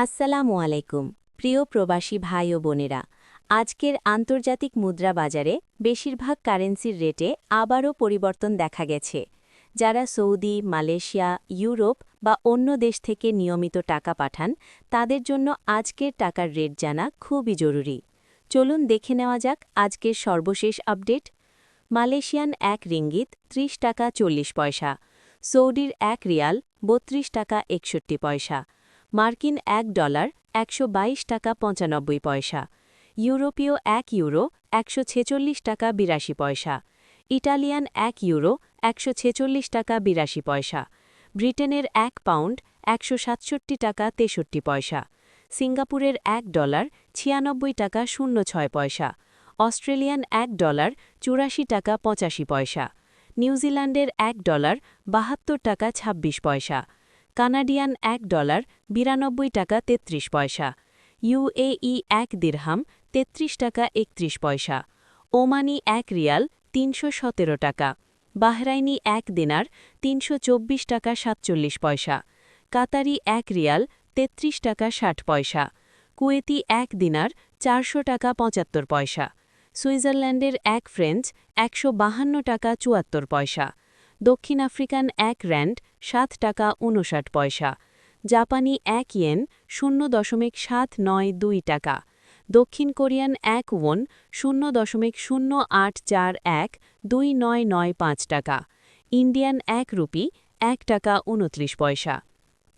আসসালামু আলাইকুম প্রিয় প্রবাসী ভাই ও বোনেরা। আজকের আন্তর্জাতিক মুদ্রা বাজারে বেশিরভাগ কারেন্সির রেটে আবারও পরিবর্তন দেখা গেছে। যারা সৌদি, মালয়েশিয়া, ইউরোপ বা অন্য দেশ থেকে নিয়মিত টাকা পাঠান, তাদের জন্য আজকের টাকার রেট জানা খুবই জরুরি। চলুন দেখে নেওয়া যাক আজকের সর্বশেষ আপডেট। মালয়েশিয়ান ১ রিঙ্গিত ৩০ টাকা ৪০ পয়সা, সৌদির ১ রিয়াল ৩২ টাকা ৬১ পয়সা, মার্কিন $1 122 টাকা 95 পয়সা, ইউরোপীয় ১ ইউরো ১৪৬ টাকা ৮২ পয়সা, ইটালিয়ান ১ ইউরো ১৪৬ টাকা ৮২ পয়সা, ব্রিটেনের ১ পাউন্ড ১৬৭ টাকা ৬৩ পয়সা, সিঙ্গাপুরের $1 ৯৬ টাকা ০৬ পয়সা, অস্ট্রেলিয়ান $1 ৮৪ টাকা ৮৫ পয়সা, নিউজিল্যান্ডের $1 ৭২ টাকা ২৬ পয়সা, কানাডিয়ান $1 ৯২ টাকা ৩৩ পয়সা, ইউএই ১ দিরহাম ৩৩ টাকা ৩১ পয়সা, ওমানি ১ রিয়াল ৩১৭ টাকা, বাহরাইনি ১ দিনার ৩২৪ টাকা ৪৭ পয়সা, কাতারি ১ রিয়াল ৩৩ টাকা ৬০ পয়সা, কুয়েতি ১ দিনার ৪০০ টাকা ৭৫ পয়সা, সুইজারল্যান্ডের ১ ফ্রেঞ্চ ১৫২ টাকা ৭৪ পয়সা, দক্ষিণ আফ্রিকান ১ র্যান্ড ৭ টাকা ৫৯ পয়সা, জাপানি ১ ইয়েন ০.৭৯২ টাকা, দক্ষিণ কোরিয়ান ১ ওন ০.০৮৪১29৯৫ টাকা, ইন্ডিয়ান ১ রুপি ১ টাকা ২৯ পয়সা।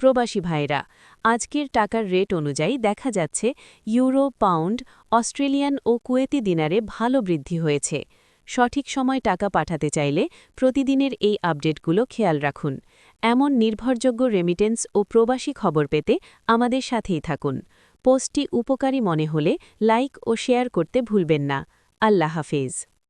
প্রবাসী ভাইরা, আজকের টাকার রেট অনুযায়ী দেখা যাচ্ছে ইউরো, পাউন্ড, অস্ট্রেলিয়ান ও কুয়েতি দিনারে ভালো বৃদ্ধি হয়েছে। সঠিক সময় টাকা পাঠাতে চাইলে প্রতিদিনের এই আপডেটগুলো খেয়াল রাখুন। এমন নির্ভরযোগ্য রেমিটেন্স ও প্রবাসী খবর পেতে আমাদের সাথেই থাকুন। পোস্টটি উপকারী মনে হলে লাইক ও শেয়ার করতে ভুলবেন না। আল্লাহ হাফেজ।